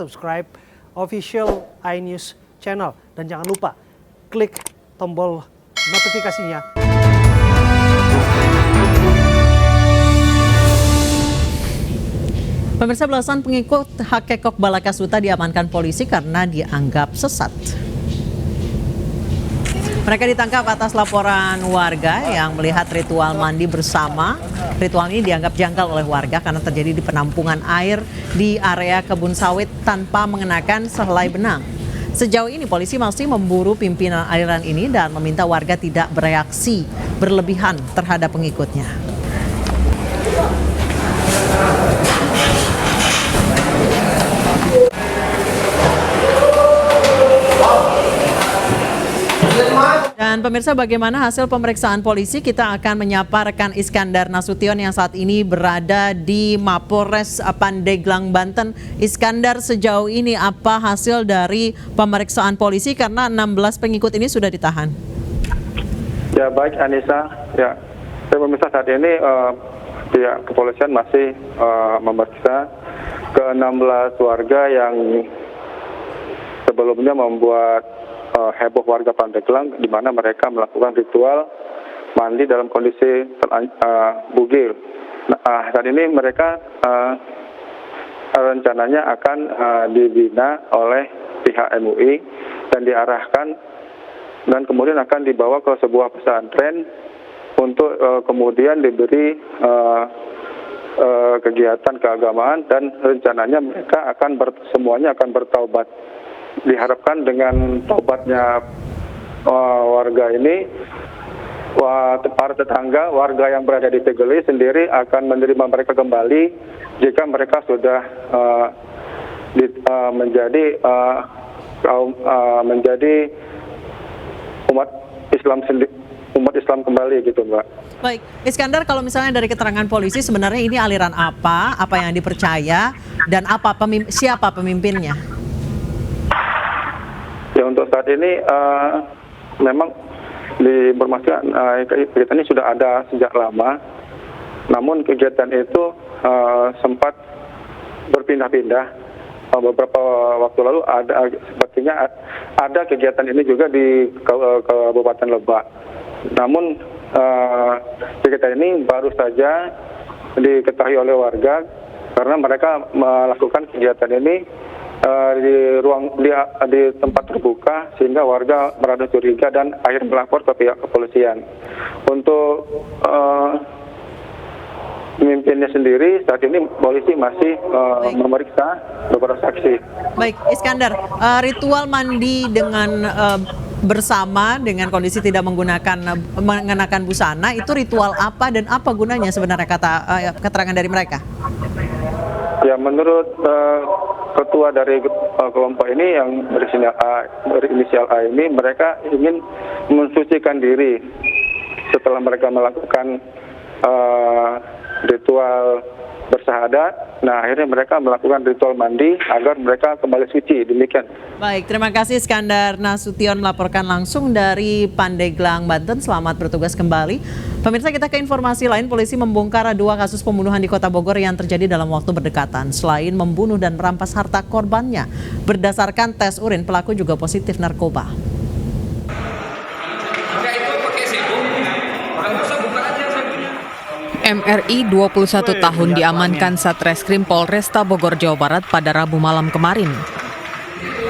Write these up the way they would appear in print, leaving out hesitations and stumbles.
subscribe official iNews channel. Dan jangan lupa klik tombol notifikasinya. Pemirsa, belasan pengikut Hakekok Balakasuta diamankan polisi karena dianggap sesat. Mereka ditangkap atas laporan warga yang melihat ritual mandi bersama. Ritual ini dianggap janggal oleh warga karena terjadi di penampungan air di area kebun sawit tanpa mengenakan sehelai benang. Sejauh ini polisi masih memburu pimpinan aliran ini dan meminta warga tidak bereaksi berlebihan terhadap pengikutnya. Dan pemirsa, bagaimana hasil pemeriksaan polisi? Kita akan menyapa rekan Iskandar Nasution yang saat ini berada di Mapolres Pandeglang, Banten. Iskandar, sejauh ini apa hasil dari pemeriksaan polisi karena 16 pengikut ini sudah ditahan? Ya, baik Anissa. Ya, pemirsa, saat ini pihak kepolisian masih memeriksa ke-16 warga yang sebelumnya membuat heboh warga Pandeglang, di mana mereka melakukan ritual mandi dalam kondisi bugil. Saat ini mereka rencananya akan dibina oleh pihak MUI dan diarahkan dan kemudian akan dibawa ke sebuah pesantren untuk kemudian diberi kegiatan keagamaan, dan rencananya mereka semuanya akan bertaubat. Diharapkan dengan taubatnya warga ini, para tetangga warga yang berada di Tegeli sendiri akan menerima mereka kembali jika mereka sudah menjadi umat Islam kembali gitu, Mbak. Baik, Iskandar, kalau misalnya dari keterangan polisi sebenarnya ini aliran apa yang dipercaya dan siapa pemimpinnya? Ya, untuk saat ini memang diinformasikan kegiatan ini sudah ada sejak lama, namun kegiatan itu sempat berpindah-pindah. Beberapa waktu lalu sepertinya ada kegiatan ini juga di Kabupaten Lebak. Namun kegiatan ini baru saja diketahui oleh warga karena mereka melakukan kegiatan ini di tempat terbuka, sehingga warga merasa curiga dan akhirnya melapor ke pihak kepolisian. Untuk pemimpinnya sendiri saat ini polisi masih memeriksa beberapa saksi. Baik, Iskandar, ritual mandi dengan bersama dengan kondisi tidak mengenakan busana itu ritual apa dan apa gunanya sebenarnya, keterangan dari mereka? Ya, menurut ketua dari kelompok ini yang berinisial A ini, mereka ingin mensucikan diri setelah mereka melakukan ritual bersahadat. Nah, akhirnya mereka melakukan ritual mandi agar mereka kembali suci. Demikian. Baik, terima kasih Iskandar Nasution melaporkan langsung dari Pandeglang, Banten. Selamat bertugas kembali. Pemirsa, kita ke informasi lain. Polisi membongkar 2 kasus pembunuhan di Kota Bogor yang terjadi dalam waktu berdekatan. Selain membunuh dan merampas harta korbannya, berdasarkan tes urin, pelaku juga positif narkoba. MRI 21 tahun diamankan Satreskrim Polresta Bogor, Jawa Barat pada Rabu malam kemarin.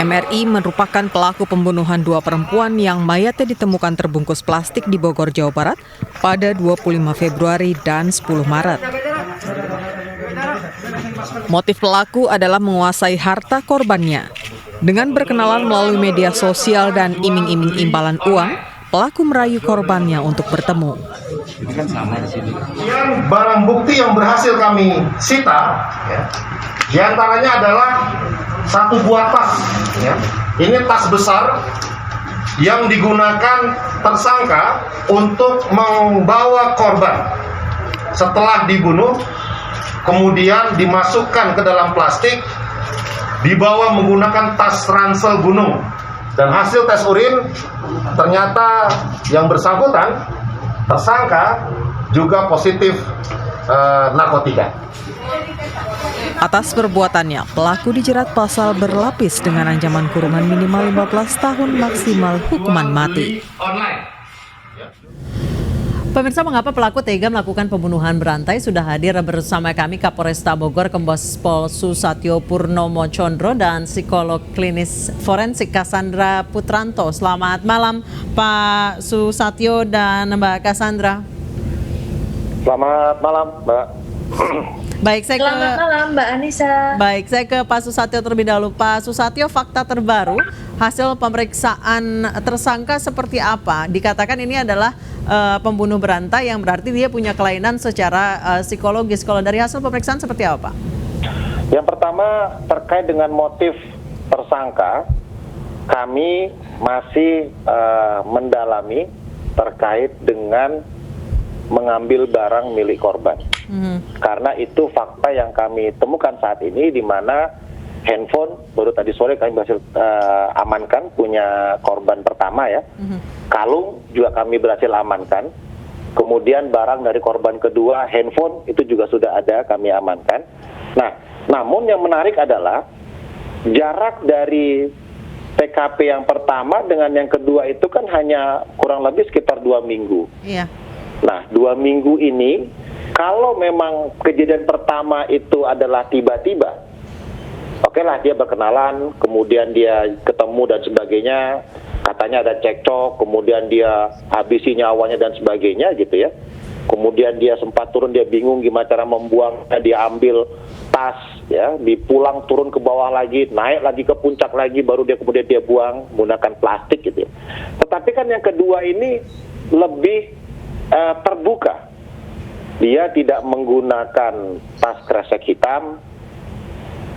MRI merupakan pelaku pembunuhan 2 perempuan yang mayatnya ditemukan terbungkus plastik di Bogor, Jawa Barat pada 25 Februari dan 10 Maret. Motif pelaku adalah menguasai harta korbannya. Dengan berkenalan melalui media sosial dan iming-iming imbalan uang, pelaku merayu korbannya untuk bertemu. Barang bukti yang berhasil kami sita, diantaranya adalah 1 buah tas. Ini tas besar yang digunakan tersangka untuk membawa korban. Setelah dibunuh, kemudian dimasukkan ke dalam plastik, dibawa menggunakan tas ransel gunung. Dan hasil tes urin ternyata yang bersangkutan, tersangka, juga positif narkotika. Atas perbuatannya, pelaku dijerat pasal berlapis dengan ancaman kurungan minimal 15 tahun maksimal hukuman mati. Pemirsa, mengapa pelaku tega melakukan pembunuhan berantai? Sudah hadir bersama kami Kapolresta Bogor, Kombes Pol Susatyo Purnomo Condro dan psikolog klinis forensik Cassandra Putranto. Selamat malam Pak Susatyo dan Mbak Cassandra. Selamat malam, Mbak. Baik, Selamat malam Mbak Anissa. Baik, saya ke Pak Susatyo terlebih dahulu. Pak Susatyo, fakta terbaru hasil pemeriksaan tersangka seperti apa? Dikatakan ini adalah pembunuh berantai yang berarti dia punya kelainan secara psikologis. Kalau dari hasil pemeriksaan seperti apa, Pak? Yang pertama terkait dengan motif tersangka, kami masih mendalami terkait dengan mengambil barang milik korban. Karena itu fakta yang kami temukan saat ini, di mana handphone baru tadi sore kami berhasil amankan, punya korban pertama ya. Kalung juga kami berhasil amankan. Kemudian barang dari korban kedua, handphone itu juga sudah ada, kami amankan. Nah, namun yang menarik adalah jarak dari TKP yang pertama dengan yang kedua itu kan hanya kurang lebih sekitar 2 minggu. Iya. Nah, 2 minggu ini, kalau memang kejadian pertama itu adalah tiba-tiba, oke lah dia berkenalan, kemudian dia ketemu dan sebagainya, katanya ada cekcok, kemudian dia habisi nyawanya dan sebagainya gitu ya. Kemudian dia sempat turun, dia bingung gimana cara membuangnya, dia ambil tas ya, dipulang turun ke bawah lagi, naik lagi ke puncak lagi, baru dia kemudian dia buang menggunakan plastik gitu ya. Tetapi kan yang kedua ini lebih terbuka. Dia tidak menggunakan tas kresek hitam,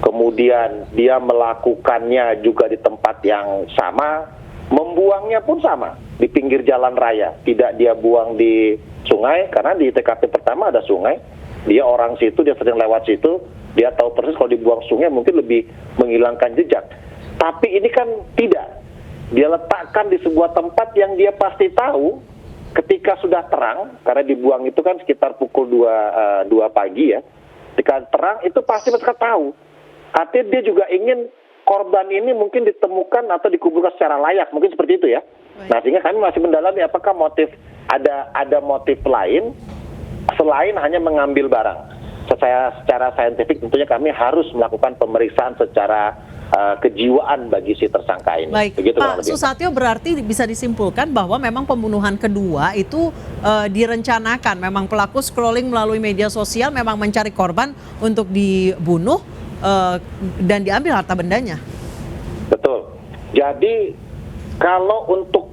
kemudian dia melakukannya juga di tempat yang sama, membuangnya pun sama, di pinggir jalan raya. Tidak dia buang di sungai, karena di TKP pertama ada sungai, dia orang situ, dia sering lewat situ, dia tahu persis kalau dibuang sungai mungkin lebih menghilangkan jejak. Tapi ini kan tidak, dia letakkan di sebuah tempat yang dia pasti tahu ketika sudah terang, karena dibuang itu kan sekitar pukul 2 pagi ya. Ketika terang itu pasti mereka tahu. Artinya dia juga ingin korban ini mungkin ditemukan atau dikuburkan secara layak, mungkin seperti itu ya. Nah, sehingga kami masih mendalami apakah motif ada motif lain selain hanya mengambil barang. Secara saintifik tentunya kami harus melakukan pemeriksaan secara kejiwaan bagi si tersangka ini. Baik, begitu, Pak Susatyo, berarti bisa disimpulkan bahwa memang pembunuhan kedua itu direncanakan. Memang pelaku scrolling melalui media sosial, memang mencari korban untuk dibunuh dan diambil harta bendanya. Betul. Jadi kalau untuk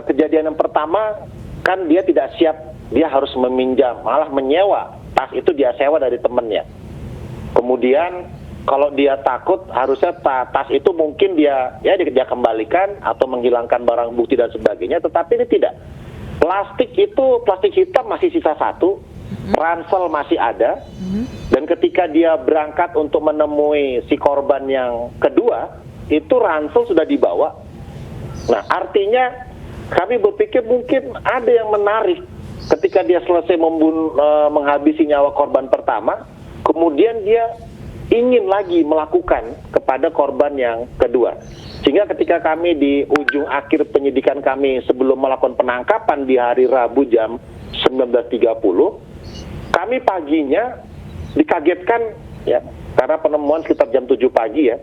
kejadian yang pertama kan dia tidak siap, dia harus meminjam, malah menyewa. Tas itu dia sewa dari temannya. Kemudian kalau dia takut, harusnya tas itu mungkin dia kembalikan atau menghilangkan barang bukti dan sebagainya, tetapi ini tidak. Plastik hitam masih sisa 1, ransel masih ada, dan ketika dia berangkat untuk menemui si korban yang kedua, itu ransel sudah dibawa. Nah, artinya kami berpikir mungkin ada yang menarik ketika dia selesai menghabisi nyawa korban pertama, kemudian dia ingin lagi melakukan kepada korban yang kedua. Sehingga ketika kami di ujung akhir penyidikan kami sebelum melakukan penangkapan di hari Rabu jam 19.30, kami paginya dikagetkan ya, karena penemuan sekitar jam 7 pagi ya.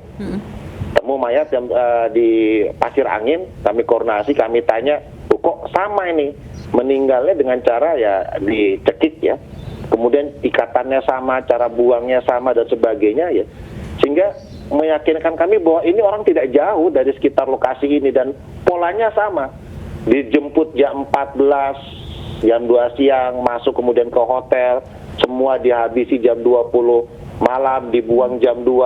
Temu mayat di Pasir Angin, kami koordinasi, kami tanya, kok sama ini meninggalnya dengan cara ya dicekik ya. Kemudian ikatannya sama, cara buangnya sama dan sebagainya ya. Sehingga meyakinkan kami bahwa ini orang tidak jauh dari sekitar lokasi ini dan polanya sama. Dijemput jam 14, jam 2 siang, masuk kemudian ke hotel, semua dihabisi jam 20 malam, dibuang jam 2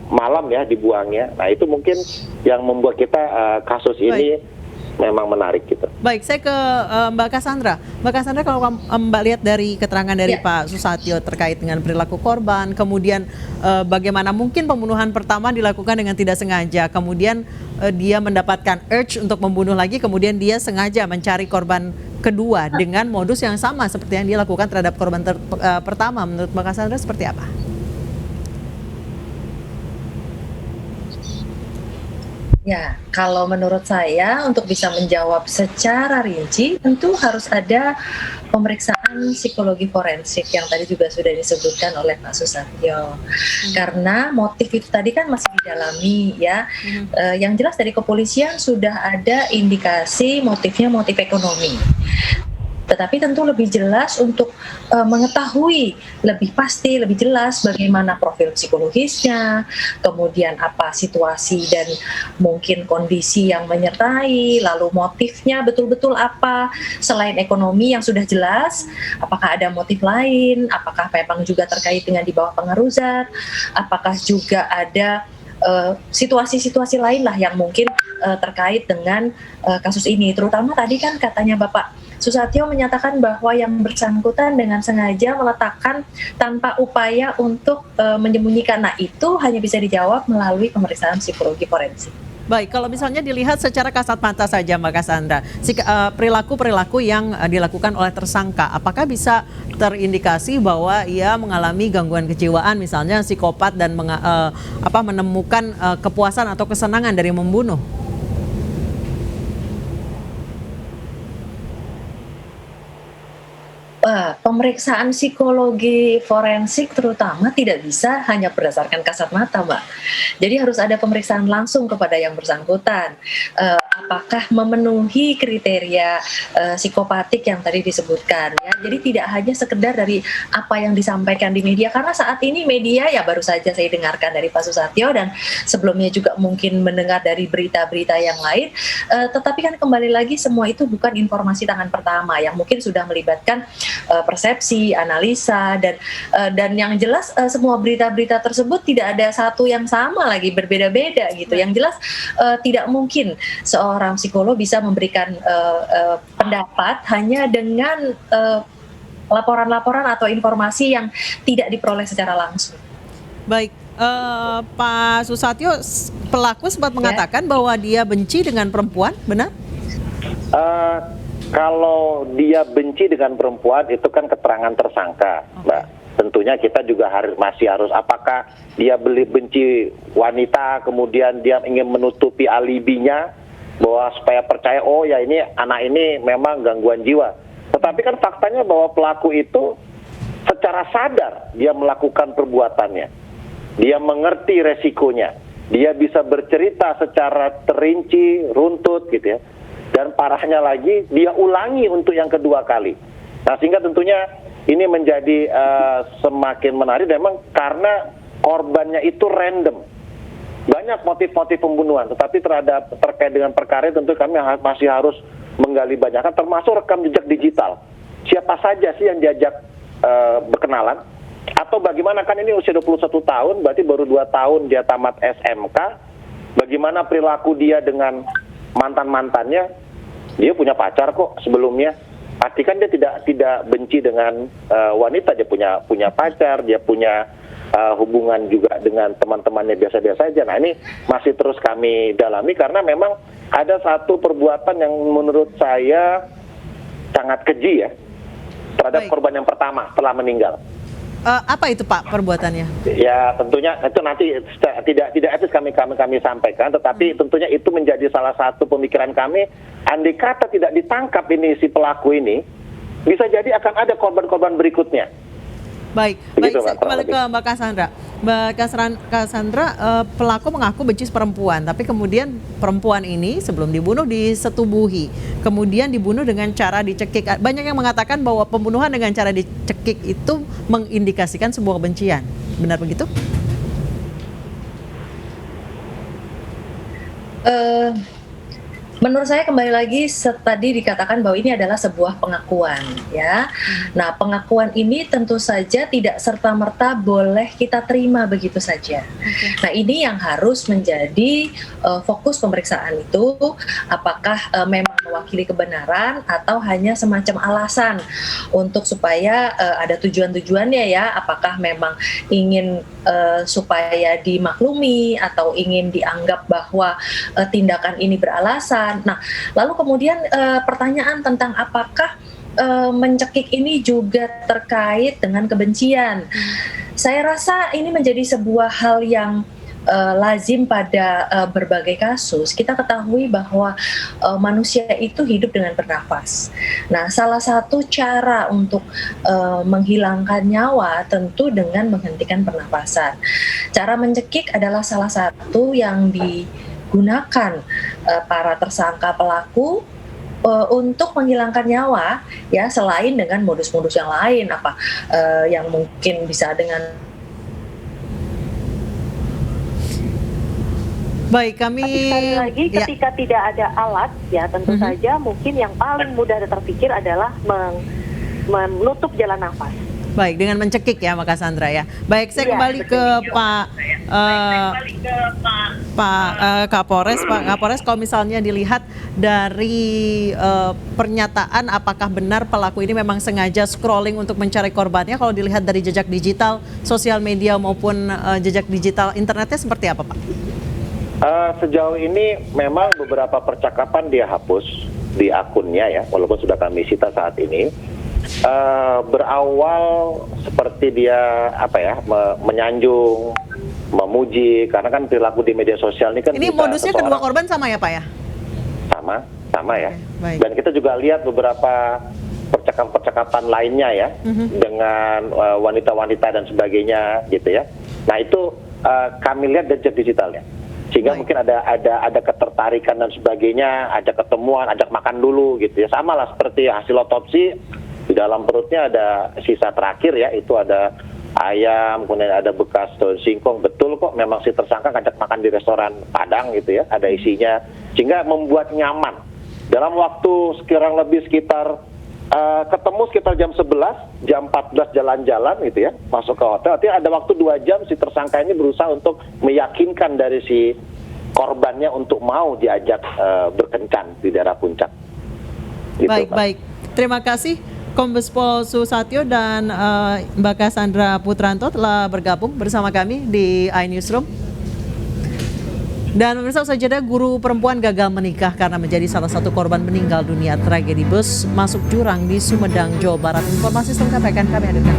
malam ya dibuangnya. Nah, itu mungkin yang membuat kita kasus ini memang menarik gitu. Baik, saya ke Mbak Cassandra. Mbak Cassandra, kalau Mbak lihat dari keterangan dari Pak Susatyo terkait dengan perilaku korban, kemudian bagaimana mungkin pembunuhan pertama dilakukan dengan tidak sengaja, kemudian dia mendapatkan urge untuk membunuh lagi, kemudian dia sengaja mencari korban kedua dengan modus yang sama seperti yang dia lakukan terhadap korban pertama. Menurut Mbak Cassandra seperti apa? Ya, kalau menurut saya untuk bisa menjawab secara rinci tentu harus ada pemeriksaan psikologi forensik yang tadi juga sudah disebutkan oleh Pak Susatyo. Karena motif itu tadi kan masih didalami ya. Yang jelas dari kepolisian sudah ada indikasi motifnya motif ekonomi. Tetapi tentu lebih jelas untuk mengetahui lebih pasti, lebih jelas bagaimana profil psikologisnya, kemudian apa situasi dan mungkin kondisi yang menyertai, lalu motifnya betul-betul apa, selain ekonomi yang sudah jelas, apakah ada motif lain, apakah memang juga terkait dengan di bawah pengaruh zat, apakah juga ada situasi-situasi lain lah yang mungkin terkait dengan kasus ini. Terutama tadi kan katanya Bapak Susatyo menyatakan bahwa yang bersangkutan dengan sengaja meletakkan tanpa upaya untuk menyembunyikan. Nah, itu hanya bisa dijawab melalui pemeriksaan psikologi forensik. Baik, kalau misalnya dilihat secara kasat mata saja Mbak Cassandra, perilaku-perilaku yang dilakukan oleh tersangka, apakah bisa terindikasi bahwa ia mengalami gangguan kejiwaan, misalnya psikopat dan menemukan kepuasan atau kesenangan dari membunuh? Pemeriksaan psikologi forensik terutama tidak bisa hanya berdasarkan kasat mata, Mbak. Jadi harus ada pemeriksaan langsung kepada yang bersangkutan. Apakah memenuhi kriteria psikopatik yang tadi disebutkan ya. Jadi tidak hanya sekedar dari apa yang disampaikan di media, karena saat ini media ya baru saja saya dengarkan dari Pak Susatyo dan sebelumnya juga mungkin mendengar dari berita-berita yang lain, tetapi kan kembali lagi semua itu bukan informasi tangan pertama yang mungkin sudah melibatkan persepsi, analisa dan yang jelas semua berita-berita tersebut tidak ada satu yang sama lagi, berbeda-beda gitu. Yang jelas tidak mungkin seorang psikolog bisa memberikan pendapat hanya dengan laporan-laporan atau informasi yang tidak diperoleh secara langsung. Baik, Pak Susatyo, pelaku sempat mengatakan bahwa dia benci dengan perempuan, benar? Kalau dia benci dengan perempuan itu kan keterangan tersangka, Mbak. Tentunya kita juga masih harus apakah dia benci wanita, kemudian dia ingin menutupi alibinya bahwa supaya percaya oh ya ini anak ini memang gangguan jiwa. Tetapi kan faktanya bahwa pelaku itu secara sadar dia melakukan perbuatannya. Dia mengerti resikonya. Dia bisa bercerita secara terinci, runtut gitu ya. Dan parahnya lagi, dia ulangi untuk yang kedua kali. Nah, sehingga tentunya ini menjadi semakin menarik memang karena korbannya itu random. Banyak motif-motif pembunuhan, tetapi terkait dengan perkara tentu kami masih harus menggali banyak, termasuk rekam jejak digital. Siapa saja sih yang diajak berkenalan? Atau bagaimana, kan ini usia 21 tahun, berarti baru 2 tahun dia tamat SMK. Bagaimana perilaku dia dengan mantan-mantannya? Dia punya pacar kok sebelumnya. Pasti kan dia tidak benci dengan wanita, dia punya pacar, dia punya hubungan juga dengan teman-temannya biasa-biasa saja. Nah, ini masih terus kami dalami karena memang ada satu perbuatan yang menurut saya sangat keji ya terhadap korban yang pertama setelah meninggal. Apa itu Pak perbuatannya? Ya tentunya itu nanti tidak etis kami sampaikan, tetapi tentunya itu menjadi salah satu pemikiran kami. Andai kata tidak ditangkap ini si pelaku ini, bisa jadi akan ada korban-korban berikutnya. Baik, saya kembali ke Mbak Cassandra. Mbak Cassandra, pelaku mengaku benci perempuan, tapi kemudian perempuan ini sebelum dibunuh disetubuhi, kemudian dibunuh dengan cara dicekik. Banyak yang mengatakan bahwa pembunuhan dengan cara dicekik itu mengindikasikan sebuah kebencian. Benar begitu? Menurut saya kembali lagi tadi dikatakan bahwa ini adalah sebuah pengakuan ya. Nah, pengakuan ini tentu saja tidak serta-merta boleh kita terima begitu saja. Nah, ini yang harus menjadi fokus pemeriksaan itu, apakah memang mewakili kebenaran atau hanya semacam alasan untuk supaya ada tujuan-tujuannya ya, apakah memang ingin supaya dimaklumi atau ingin dianggap bahwa tindakan ini beralasan. Nah, lalu kemudian pertanyaan tentang apakah mencekik ini juga terkait dengan kebencian. Saya rasa ini menjadi sebuah hal yang lazim pada berbagai kasus, kita ketahui bahwa manusia itu hidup dengan bernafas. Nah, salah satu cara untuk menghilangkan nyawa tentu dengan menghentikan pernapasan. Cara mencekik adalah salah satu yang digunakan para tersangka pelaku untuk menghilangkan nyawa, ya, selain dengan modus-modus yang lain, yang mungkin bisa dengan. Baik, kami sekali lagi ketika tidak ada alat, ya tentu saja mungkin yang paling mudah terpikir adalah menutup jalan nafas. Baik, dengan mencekik ya, Mbak Cassandra ya. Baik, saya kembali ke Pak Kapolres. Pak Kapolres, kalau misalnya dilihat dari pernyataan, apakah benar pelaku ini memang sengaja scrolling untuk mencari korbannya? Kalau dilihat dari jejak digital, sosial media maupun jejak digital internetnya seperti apa, Pak? Sejauh ini memang beberapa percakapan dia hapus di akunnya ya, walaupun sudah kami sita saat ini. Berawal seperti dia menyanjung, memuji, karena kan perilaku di media sosial ini kan ini modusnya kedua korban sama ya, Pak ya? Sama ya. Baik. Dan kita juga lihat beberapa percakapan lainnya ya, dengan wanita-wanita dan sebagainya gitu ya. Nah itu kami lihat jejak digitalnya, sehingga mungkin ada ketertarikan dan sebagainya, ada ketemuan, ajak makan dulu gitu ya. Sama lah seperti hasil otopsi, di dalam perutnya ada sisa terakhir ya, itu ada ayam, kemudian ada bekas daun singkong. Betul kok, memang si tersangka ngajak makan di restoran Padang gitu ya, ada isinya, sehingga membuat nyaman. Dalam waktu sekitar ketemu sekitar jam 11, jam 14 jalan-jalan gitu ya, masuk ke hotel. Artinya ada waktu 2 jam si tersangka ini berusaha untuk meyakinkan dari si korbannya untuk mau diajak berkencan di daerah puncak. Gitu, baik. Terima kasih Kombes Pol Susatyo dan Mbak Cassandra Putranto telah bergabung bersama kami di iNewsroom. Dan pemirsa, usai jeda, guru perempuan gagal menikah karena menjadi salah satu korban meninggal dunia tragedi bus masuk jurang di Sumedang, Jawa Barat. Informasi selengkapnya akan kami hadirkan.